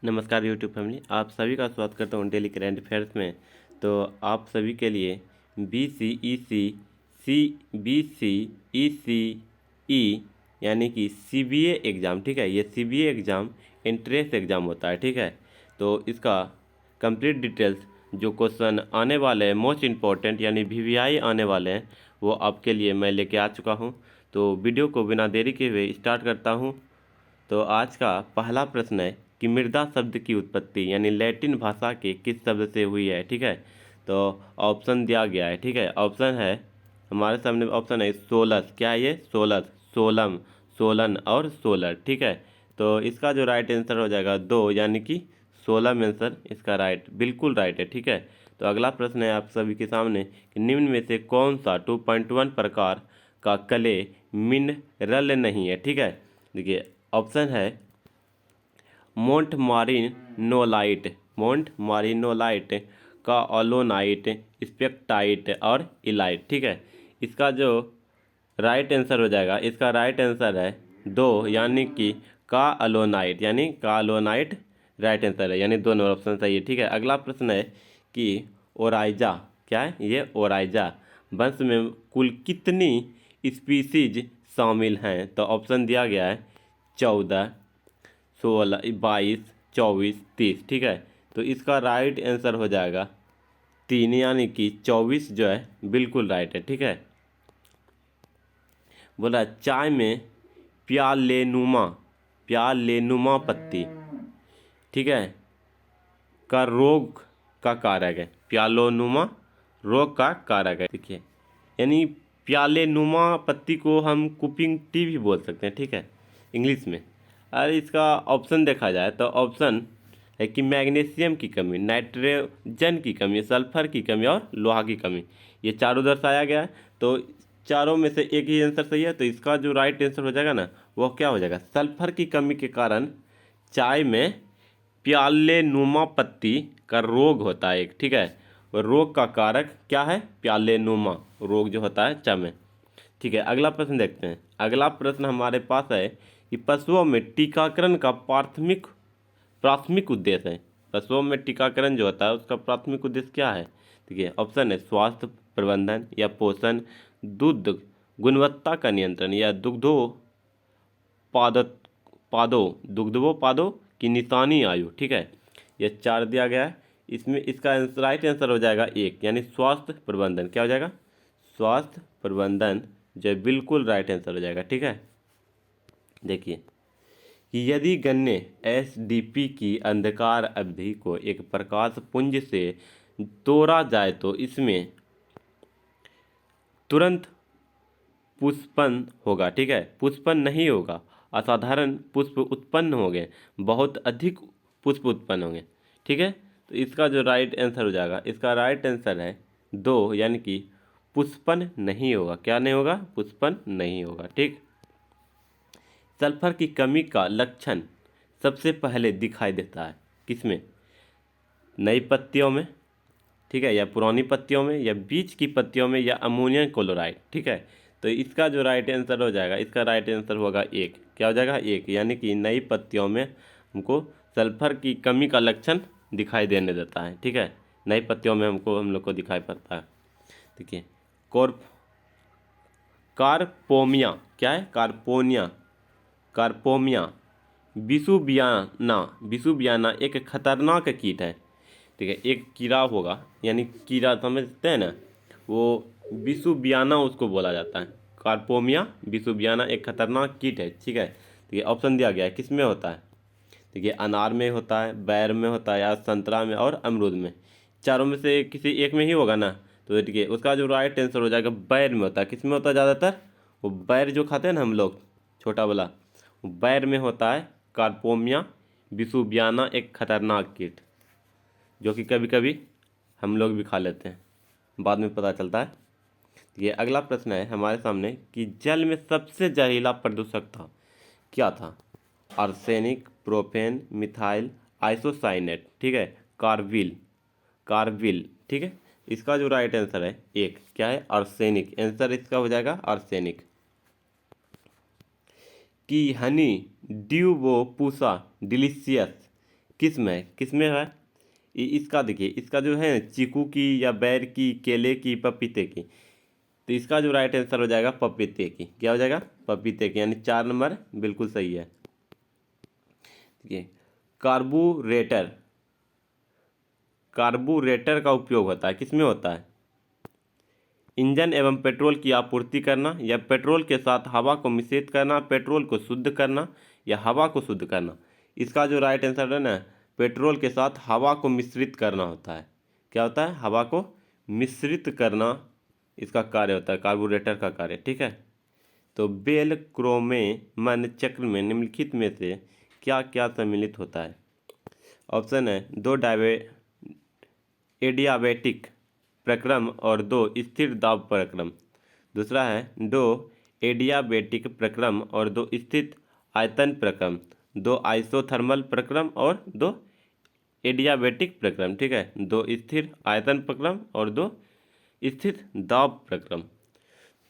नमस्कार YouTube family, आप सभी का स्वागत करता हूँ डेली करंट अफेयर्स में। तो आप सभी के लिए BCEC यानी कि CBA एग्ज़ाम, ठीक है। ये CBA एग्ज़ाम एंट्रेंस एग्ज़ाम होता है, ठीक है। तो इसका कंप्लीट डिटेल्स जो क्वेश्चन आने वाले हैं, मोस्ट इम्पॉर्टेंट यानी VVI आने वाले हैं, वो आपके लिए मैं लेके आ चुका हूँ। तो वीडियो को बिना देरी के हुए स्टार्ट करता हूँ। तो आज का पहला प्रश्न है कि मृदा शब्द की उत्पत्ति यानी लैटिन भाषा के किस शब्द से हुई है, ठीक है। तो ऑप्शन दिया गया है, ठीक है। ऑप्शन है हमारे सामने, ऑप्शन है सोलस। क्या है ये? सोलस, सोलम, सोलन और सोलर, ठीक है। तो इसका जो राइट आंसर हो जाएगा दो, यानी कि सोलम आंसर इसका बिल्कुल राइट है, ठीक है। तो अगला प्रश्न है आप सभी के सामने कि निम्न में से कौन सा 2.1 प्रकार का क्ले मिनरल नहीं है, ठीक है। देखिए ऑप्शन है मोंट मारिनोलाइट, मोंट मारिनोलाइट, का ओलोनाइट, स्पेक्टाइट और इलाइट, ठीक है। इसका जो राइट आंसर हो जाएगा, इसका राइट आंसर है दो, यानी कि का अलोनाइट, यानी का अलोनाइट राइट आंसर है, यानी दोनों ऑप्शन सही है, ठीक है। अगला प्रश्न है कि ओराइजा, क्या है ये? ओराइजा वंश में कुल कितनी स्पीसीज शामिल हैं? तो ऑप्शन दिया गया है 14, 16, 22, 24, 30, ठीक है। तो इसका राइट आंसर हो जाएगा 3, यानी कि 24 जो है बिल्कुल राइट है, ठीक है। बोला चाय में प्यालेनुमा, प्यालेनुमा पत्ती, ठीक है, का रोग का कारक है। प्यालोनुमा रोग का कारक है, देखिए। यानी प्यालेनुमा पत्ती को हम कुपिंग टी भी बोल सकते हैं, ठीक है, इंग्लिश में। और इसका ऑप्शन देखा जाए तो ऑप्शन है कि मैग्नीशियम की कमी, नाइट्रोजन की कमी, सल्फर की कमी और लोहा की कमी, ये चारों दर्शाया गया है। तो चारों में से एक ही आंसर सही है, तो इसका जो राइट आंसर हो जाएगा ना, वो क्या हो जाएगा? सल्फर की कमी के कारण चाय में प्यालेनुमा पत्ती का रोग होता है एक, ठीक है। और रोग का कारक क्या है? प्यालेनुमा रोग जो होता है चाय में, ठीक है। अगला प्रश्न देखते हैं। अगला प्रश्न हमारे पास है कि पशुओं में टीकाकरण का प्राथमिक प्राथमिक उद्देश्य है। पशुओं में टीकाकरण जो होता है उसका प्राथमिक उद्देश्य क्या है? देखिए ऑप्शन है स्वास्थ्य प्रबंधन या पोषण, दूध गुणवत्ता का नियंत्रण या पादत पादों दुग्धोपादों की निशानी आयु, ठीक है। ये चार दिया गया है। इसमें इसका राइट आंसर हो जाएगा एक, यानी स्वास्थ्य प्रबंधन। क्या हो जाएगा? स्वास्थ्य प्रबंधन जो बिल्कुल राइट आंसर हो जाएगा, ठीक है। देखिए कि यदि गन्ने एसडीपी की अंधकार अवधि को एक प्रकाश पुंज से तोड़ा जाए तो इसमें तुरंत पुष्पन होगा, ठीक है, पुष्पन नहीं होगा, असाधारण पुष्प उत्पन्न होंगे, बहुत अधिक पुष्प उत्पन्न होंगे, ठीक है। तो इसका जो राइट आंसर हो जाएगा, इसका राइट आंसर है दो, यानी कि पुष्पन नहीं होगा। क्या नहीं होगा? पुष्पन नहीं होगा, ठीक। सल्फर की कमी का लक्षण सबसे पहले दिखाई देता है किसमें? नई पत्तियों में, ठीक है, या पुरानी पत्तियों में, या बीच की पत्तियों में, या अमोनियम क्लोराइड, ठीक है। तो इसका जो राइट आंसर हो जाएगा, इसका राइट आंसर होगा एक। क्या हो जाएगा? एक, यानी कि नई पत्तियों में हमको सल्फर की कमी का लक्षण दिखाई देने देता है, ठीक है। नई पत्तियों में हम लोग को दिखाई पड़ता है। देखिए कॉर्प कार्पोमिया, क्या है? कार्पोनिया, कार्पोमिया बिसुबियाना, बिसुबियाना एक खतरनाक कीट है, ठीक है। एक कीड़ा होगा, यानी कीड़ा समझते हैं ना, वो बिसुबियाना उसको बोला जाता है। कार्पोमिया बिसुबियाना एक खतरनाक कीट है, ठीक है। तो ये ऑप्शन दिया गया है, किस में होता है? देखिए अनार में होता है, बैर में होता है, या संतरा में और अमरूद में। चारों में से किसी एक में ही होगा ना। तो देखिए उसका जो राइट आंसर हो जाएगा बैर में होता है। किस में होता है ज़्यादातर? वो बैर जो खाते हैं ना हम लोग, छोटा वाला, वो बैर में होता है। कार्पोमिया बिसुबियाना एक खतरनाक कीट, जो कि कभी कभी हम लोग भी खा लेते हैं, बाद में पता चलता है। ये अगला प्रश्न है हमारे सामने कि जल में सबसे जहरीला प्रदूषक था, क्या था? आर्सेनिक, प्रोपेन, मिथाइल आइसोसाइनेट, ठीक है, कार्बिल, कार्बिल, ठीक है। इसका जो राइट आंसर है एक, क्या है? आर्सेनिक। आंसर इसका हो जाएगा आर्सेनिक। कि हनी ड्यू वो पूसा डिलीशियस किस में है? इसका देखिए, इसका जो है चीकू की या बैर की, केले की, पपीते की। तो इसका जो राइट आंसर हो जाएगा पपीते की। क्या हो जाएगा? पपीते की, यानी 4 नंबर बिल्कुल सही है। ठीक है। कार्बोरेटर, कार्बोरेटर का उपयोग होता है, किसमें होता है? इंजन एवं पेट्रोल की आपूर्ति करना, या पेट्रोल के साथ हवा को मिश्रित करना, पेट्रोल को शुद्ध करना, या हवा को शुद्ध करना। इसका जो राइट आंसर है ना, पेट्रोल के साथ हवा को मिश्रित करना होता है। क्या होता है? हवा को मिश्रित करना इसका कार्य होता है, कार्बोरेटर का कार्य। ठीक है। तो बेल क्रोमेमन चक्र में निम्नलिखित में से क्या क्या सम्मिलित होता है? ऑप्शन है 2 एडियाबेटिक प्रक्रम और 2 स्थिर दाब प्रक्रम। दूसरा है 2 एडियाबेटिक प्रक्रम और 2 स्थिर आयतन प्रक्रम, 2 आइसोथर्मल प्रक्रम और 2 एडियाबेटिक प्रक्रम। ठीक है। 2 स्थिर आयतन प्रक्रम और 2 स्थिर दाब प्रक्रम।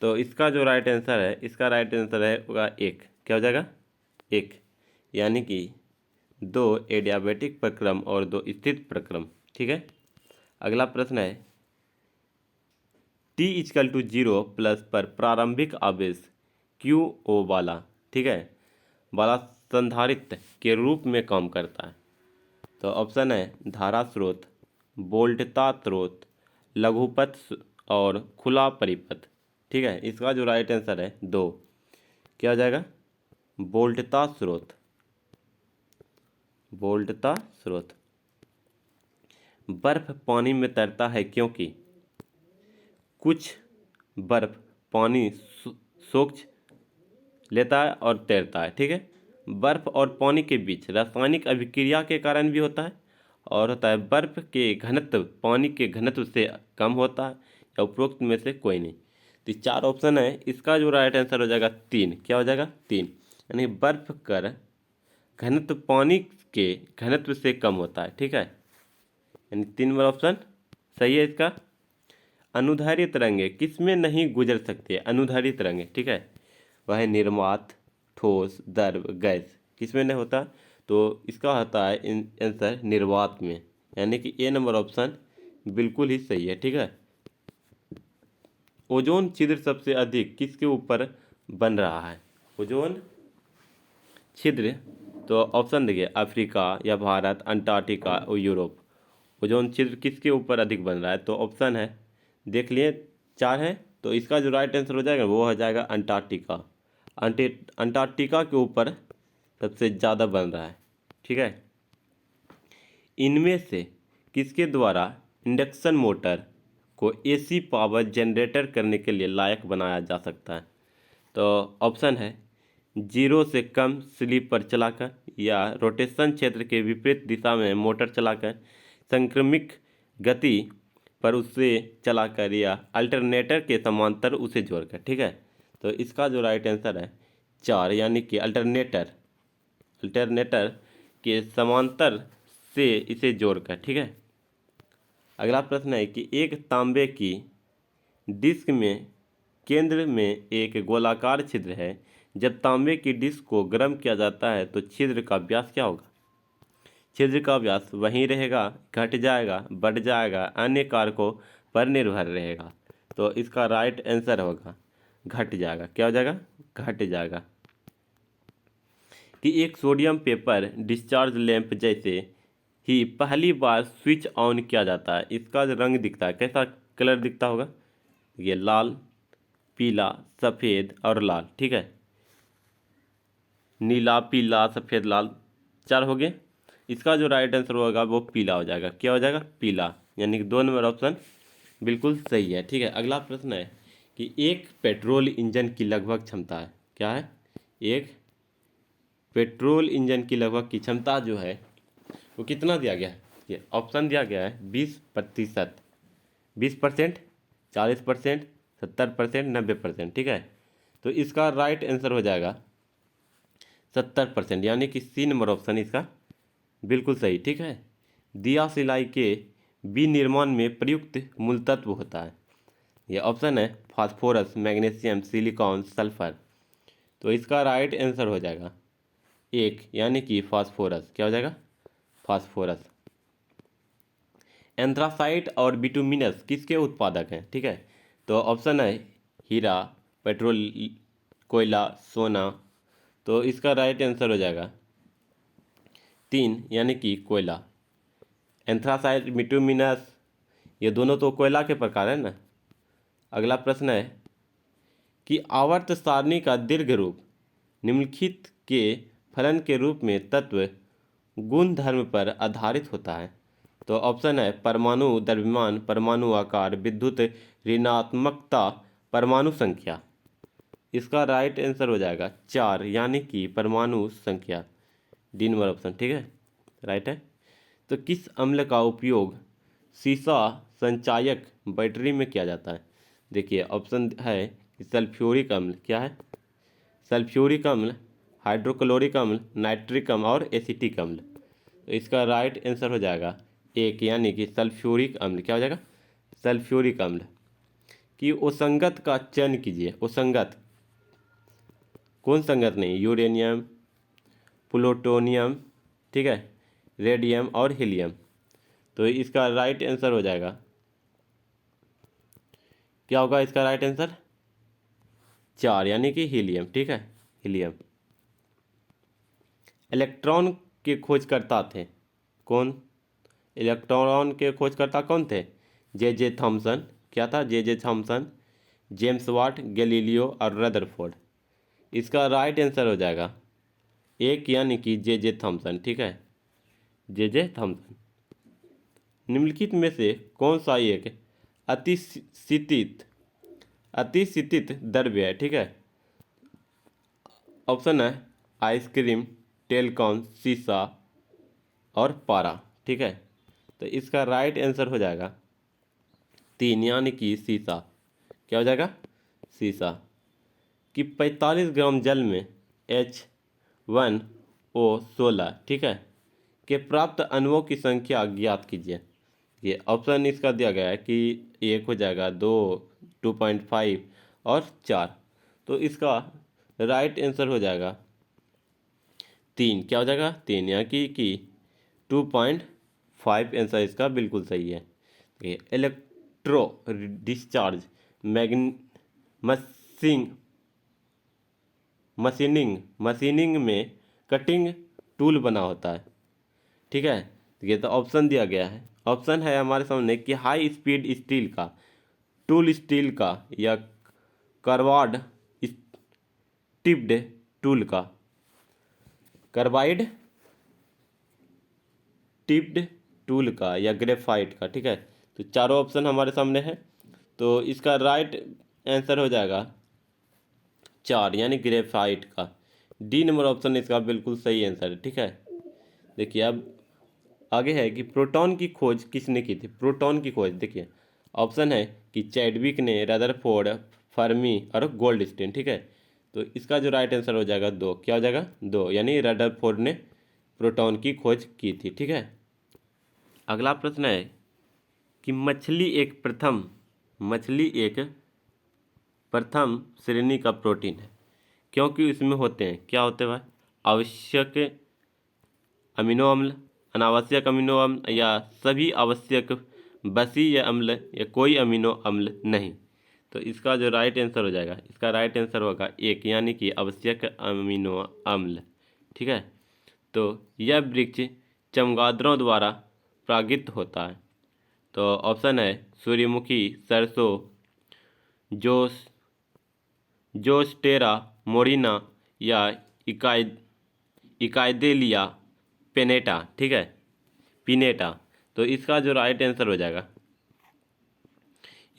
तो इसका जो राइट आंसर है, इसका राइट आंसर है होगा 1। क्या हो जाएगा? 1, यानी कि 2 एडियाबेटिक प्रक्रम और 2 स्थिर प्रक्रम। ठीक है। अगला प्रश्न है t=0 प्लस पर प्रारंभिक आवेश QO वाला, ठीक है, वाला संधारित्र के रूप में काम करता है। तो ऑप्शन है धारा स्रोत, वोल्टता स्रोत, लघुपथ और खुला परिपथ। ठीक है। इसका जो राइट आंसर है 2। क्या हो जाएगा? वोल्टता स्रोत, वोल्टता स्रोत। बर्फ पानी में तैरता है क्योंकि कुछ बर्फ पानी सोख लेता है और तैरता है। ठीक है। बर्फ और पानी के बीच रासायनिक अभिक्रिया के कारण भी होता है, और होता है बर्फ के घनत्व पानी के घनत्व से कम होता है, या उपरोक्त में से कोई नहीं। तो 4 ऑप्शन है, इसका जो राइट आंसर हो जाएगा 3। क्या हो जाएगा? 3, यानी बर्फ का घनत्व पानी के घनत्व से कम होता है। ठीक है। यानी 3 नंबर ऑप्शन सही है इसका। अनुदैर्ध्य तरंगे किस में नहीं गुजर सकती है? अनुदैर्ध्य तरंगे, ठीक है, वह है निर्वात, ठोस, द्रव, गैस। किस में नहीं होता? तो इसका होता है आंसर निर्वात में, यानी कि ए नंबर ऑप्शन बिल्कुल ही सही है। ठीक है। ओजोन छिद्र सबसे अधिक किसके ऊपर बन रहा है? ओजोन छिद्र, तो ऑप्शन देखिए, अफ्रीका या भारत, अंटार्कटिका और यूरोप। ओजोन छिद्र किसके ऊपर अधिक बन रहा है? तो ऑप्शन है, देख लिए, 4 है। तो इसका जो राइट आंसर हो जाएगा वो हो जाएगा अंटार्कटिका। अंटार्कटिका के ऊपर सबसे ज़्यादा बन रहा है। ठीक है। इनमें से किसके द्वारा इंडक्शन मोटर को AC पावर जनरेटर करने के लिए लायक बनाया जा सकता है? तो ऑप्शन है 0 से कम स्लीप पर चलाकर, या रोटेशन क्षेत्र के विपरीत दिशा में मोटर चलाकर, संक्रमिक गति पर उसे चलाकर, या अल्टरनेटर के समांतर उसे जोड़कर। ठीक है। तो इसका जो राइट आंसर है 4, यानी कि अल्टरनेटर, अल्टरनेटर के समांतर से इसे जोड़कर। ठीक है। अगला प्रश्न है कि एक तांबे की डिस्क में केंद्र में एक गोलाकार छिद्र है। जब तांबे की डिस्क को गर्म किया जाता है तो छिद्र का व्यास क्या होगा? छिद्र का व्यास वहीं रहेगा, घट जाएगा, बढ़ जाएगा, अन्य कारकों पर निर्भर रहेगा। तो इसका राइट आंसर होगा घट जाएगा। क्या हो जाएगा? घट जाएगा। कि एक सोडियम पेपर डिस्चार्ज लैंप जैसे ही पहली बार स्विच ऑन किया जाता है, इसका जो रंग दिखता है, कैसा कलर दिखता होगा? ये लाल, पीला, सफ़ेद और लाल। ठीक है। नीला, पीला, सफ़ेद, लाल, 4 हो गए। इसका जो राइट आंसर होगा वो पीला हो जाएगा। क्या हो जाएगा? पीला, यानी कि 2 नंबर ऑप्शन बिल्कुल सही है। ठीक है। अगला प्रश्न है कि एक पेट्रोल इंजन की लगभग क्षमता है, क्या है? एक पेट्रोल इंजन की लगभग की क्षमता जो है वो कितना दिया गया है? ये ऑप्शन दिया गया है 20%, 20%, 40%, 70%, 90%। ठीक है। तो इसका राइट आंसर हो जाएगा 70%, यानी कि सी नंबर ऑप्शन इसका बिल्कुल सही। ठीक है। दिया सिलाई के विनिर्माण में प्रयुक्त मूल तत्व होता है। यह ऑप्शन है फास्फोरस, मैग्नीशियम, सिलिकॉन, सल्फर। तो इसका राइट आंसर हो जाएगा 1, यानी कि फास्फोरस। क्या हो जाएगा? फास्फोरस। एंथ्रासाइट और बिटुमिनस किसके उत्पादक हैं? ठीक है, तो ऑप्शन है हीरा, पेट्रोल, कोयला, सोना। तो इसका राइट आंसर हो जाएगा 3 यानी कि कोयला। एंथ्रासाइट, बिटुमिनस ये दोनों तो कोयला के प्रकार है ना। अगला प्रश्न है कि आवर्त सारणी का दीर्घ रूप निम्नलिखित के फलन के रूप में तत्व गुण धर्म पर आधारित होता है। तो ऑप्शन है परमाणु द्रव्यमान, परमाणु आकार, विद्युत ऋणात्मकता, परमाणु संख्या। इसका राइट आंसर हो जाएगा 4 यानी कि परमाणु संख्या। डी नंबर ऑप्शन ठीक है, राइट है। तो किस अम्ल का उपयोग सीसा संचायक बैटरी में किया जाता है? देखिए ऑप्शन है कि सल्फ्यूरिक अम्ल। क्या है? सल्फ्यूरिक अम्ल, हाइड्रोक्लोरिक अम्ल, नाइट्रिक अम्ल और एसिटिक अम्ल। तो इसका राइट आंसर हो जाएगा 1 यानी कि सल्फ्यूरिक अम्ल। क्या हो जाएगा? सल्फ्यूरिक अम्ल। कि असंगत का चयन कीजिए। असंगत कौन संगत नहीं? यूरेनियम, प्लूटोनियम, ठीक है, रेडियम और हीलियम। तो इसका राइट आंसर हो जाएगा, क्या होगा इसका राइट आंसर? 4 यानी कि हीलियम। ठीक है, हीलियम। इलेक्ट्रॉन के खोजकर्ता थे कौन? इलेक्ट्रॉन के खोजकर्ता कौन थे? J Thomson. क्या था? J Thomson, James Watt, Galileo और रदरफोर्ड। इसका राइट आंसर हो जाएगा 1 यानी कि जे थॉमसन। ठीक है, जे थॉमसन। निम्नलिखित में से कौन सा एक अतिशीतित अतिशीतित द्रव्य है? ठीक है, ऑप्शन है आइसक्रीम, टेलकॉन, सीसा और पारा। ठीक है, तो इसका राइट आंसर हो जाएगा 3 यानी कि सीसा। क्या हो जाएगा? सीसा। कि 45 ग्राम जल में H1O16, ठीक है, के प्राप्त अणुओं की संख्या ज्ञात कीजिए। ये ऑप्शन इसका दिया गया है कि 1 हो जाएगा, 2, 2.5 और 4। तो इसका राइट आंसर हो जाएगा 3। क्या हो जाएगा? 3 यानी कि 2.5 आंसर इसका बिल्कुल सही है। इलेक्ट्रो डिस्चार्ज मशीन मशीनिंग में कटिंग टूल बना होता है। ठीक है, ये तो ऑप्शन दिया गया है। ऑप्शन है हमारे सामने कि हाई स्पीड स्टील का, टूल स्टील का या कार्बाइड टिप्ड टूल का। कार्बाइड टिप्ड टूल का या ग्रेफाइट का। ठीक है, तो चारों ऑप्शन हमारे सामने है। तो इसका राइट आंसर हो जाएगा 4 यानी ग्रेफाइट का। डी नंबर ऑप्शन इसका बिल्कुल सही आंसर है। ठीक है, देखिए अब आगे है कि प्रोटॉन की खोज किसने की थी? प्रोटॉन की खोज देखिए, ऑप्शन है कि चैडविक ने, रदरफोर्ड, फर्मी और गोल्डस्टीन। ठीक है, तो इसका जो राइट आंसर हो जाएगा 2। क्या हो जाएगा? 2 यानी रदरफोर्ड ने प्रोटॉन की खोज की थी। ठीक है, अगला प्रश्न है कि मछली एक प्रथम श्रेणी का प्रोटीन है क्योंकि इसमें होते हैं, क्या होते हैं भाई? आवश्यक अमीनो अम्ल, अनावश्यक अमीनो अम्ल या सभी आवश्यक बसीय अम्ल या कोई अमीनो अम्ल नहीं। तो इसका जो राइट आंसर हो जाएगा, इसका राइट आंसर होगा 1 यानी कि आवश्यक अमीनो अम्ल। ठीक है, तो यह वृक्ष चमगादड़ों द्वारा परागित होता है। तो ऑप्शन है सूर्यमुखी, सरसों, जोस जोस्टेरा मोरिना या इकाइडेलिया पेनेटा। ठीक है, पिनेटा। तो इसका जो राइट आंसर हो जाएगा,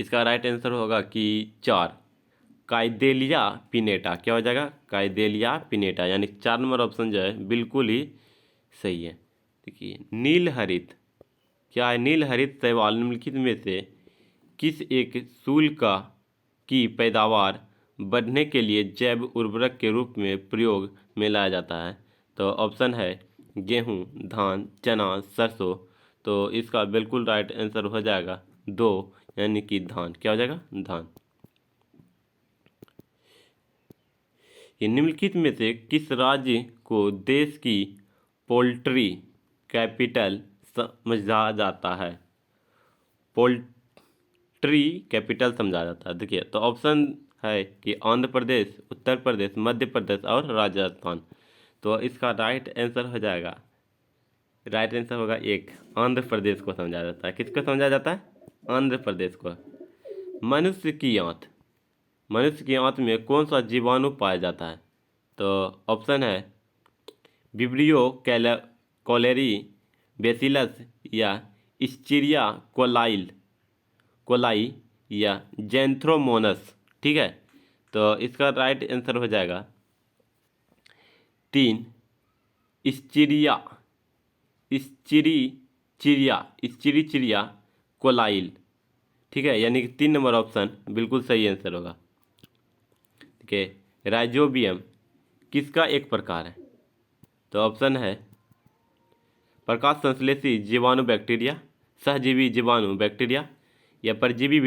इसका राइट आंसर होगा कि 4 काइदेलिया पिनेटा। क्या हो जाएगा? काइदेलिया पिनेटा, यानी 4 नंबर ऑप्शन जो है बिल्कुल ही सही है। देखिए नील हरित, क्या है? नील हरित शैवाल निम्नलिखित में से किस एक शुल्क की पैदावार बढ़ने के लिए जैव उर्वरक के रूप में प्रयोग में लाया जाता है? तो ऑप्शन है गेहूँ, धान, चना, सरसों। तो इसका बिल्कुल राइट आंसर हो जाएगा 2 यानी कि धान। क्या हो जाएगा? धान। ये निम्नलिखित में से किस राज्य को देश की पोल्ट्री कैपिटल समझा जाता है? पोल्ट्री कैपिटल समझा जाता है। देखिए, तो ऑप्शन है कि आंध्र प्रदेश, उत्तर प्रदेश, मध्य प्रदेश और राजस्थान। तो इसका राइट आंसर हो जाएगा, राइट आंसर होगा एक, आंध्र प्रदेश को समझा जाता है। किसको समझा जाता है? आंध्र प्रदेश को। मनुष्य की आंत, मनुष्य की आंत में कौन सा जीवाणु पाया जाता है? तो ऑप्शन है विब्रियो कोलेरी, बेसिलस या स्टीरिया कोलाई या जैंथ्रोमोनस। ठीक है, तो इसका राइट आंसर हो जाएगा 3, स्टीरी चिड़िया कोलाइल। ठीक है, यानी कि 3 नंबर ऑप्शन बिल्कुल सही आंसर होगा। ठीक है, राइजोबियम किसका एक प्रकार है? तो ऑप्शन है प्रकाश संश्लेषी जीवाणु बैक्टीरिया, सहजीवी जीवाणु बैक्टीरिया या परजीवी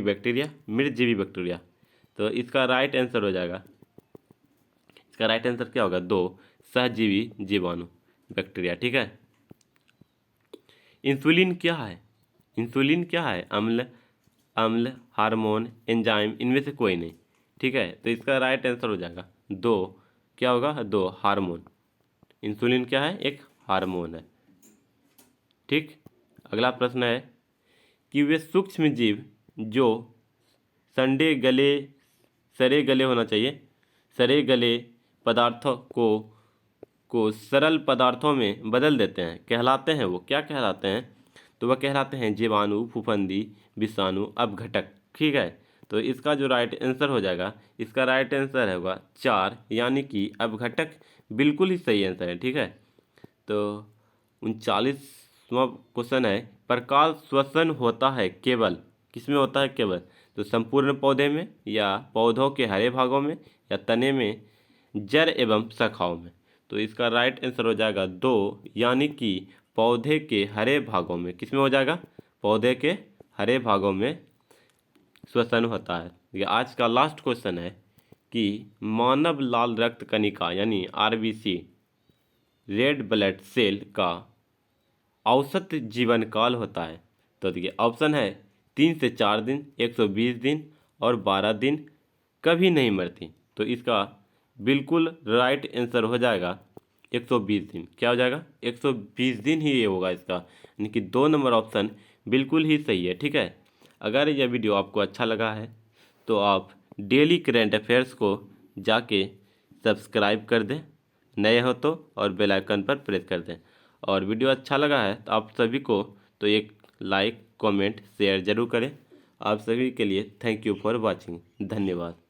बैक्टीरिया, मृतजीवी बैक्टीरिया। तो इसका राइट आंसर हो जाएगा, इसका राइट आंसर क्या होगा? 2, सहजीवी जीवाणु बैक्टीरिया। ठीक है, इंसुलिन क्या है? इंसुलिन क्या है? अम्ल, हार्मोन, एंजाइम, इनमें से कोई नहीं। ठीक है, तो इसका राइट आंसर हो जाएगा 2, क्या होगा? 2, हार्मोन। इंसुलिन क्या है? एक हार्मोन है। ठीक, अगला प्रश्न है कि वे सूक्ष्म जीव जो सड़े गले होना चाहिए, सड़े गले पदार्थों को सरल पदार्थों में बदल देते हैं, कहलाते हैं, वो क्या कहलाते हैं? तो वह कहलाते हैं जीवाणु, फफूंदी, विषाणु, अपघटक। ठीक है, तो इसका जो राइट आंसर हो जाएगा, इसका राइट आंसर होगा 4, यानी कि अपघटक बिल्कुल ही सही आंसर है। ठीक है, तो 39वां क्वेश्चन है, प्रकाश श्वसन होता है केवल, किसमें होता है केवल? तो संपूर्ण पौधे में या पौधों के हरे भागों में या तने में, जड़ एवं शाखाओं में। तो इसका राइट आंसर हो जाएगा 2, यानी कि पौधे के हरे भागों में। किसमें हो जाएगा? पौधे के हरे भागों में श्वसन होता है। ये आज का लास्ट क्वेश्चन है कि मानव लाल रक्त कणिका यानी आरबीसी, रेड ब्लड सेल का औसत जीवन काल होता है। तो देखिए, ऑप्शन है 3 से 4 दिन, 120 दिन और 12 दिन, कभी नहीं मरती। तो इसका बिल्कुल राइट आंसर हो जाएगा 120 दिन। क्या हो जाएगा? 120 दिन ही ये होगा इसका, यानी कि 2 नंबर ऑप्शन बिल्कुल ही सही है। ठीक है, अगर यह वीडियो आपको अच्छा लगा है तो आप डेली करेंट अफेयर्स को जाके सब्सक्राइब कर दें नए हो तो, और बेल आइकन पर प्रेस कर दें। और वीडियो अच्छा लगा है तो आप सभी को तो एक लाइक, कमेंट, शेयर जरूर करें। आप सभी के लिए थैंक यू फॉर वॉचिंग। धन्यवाद।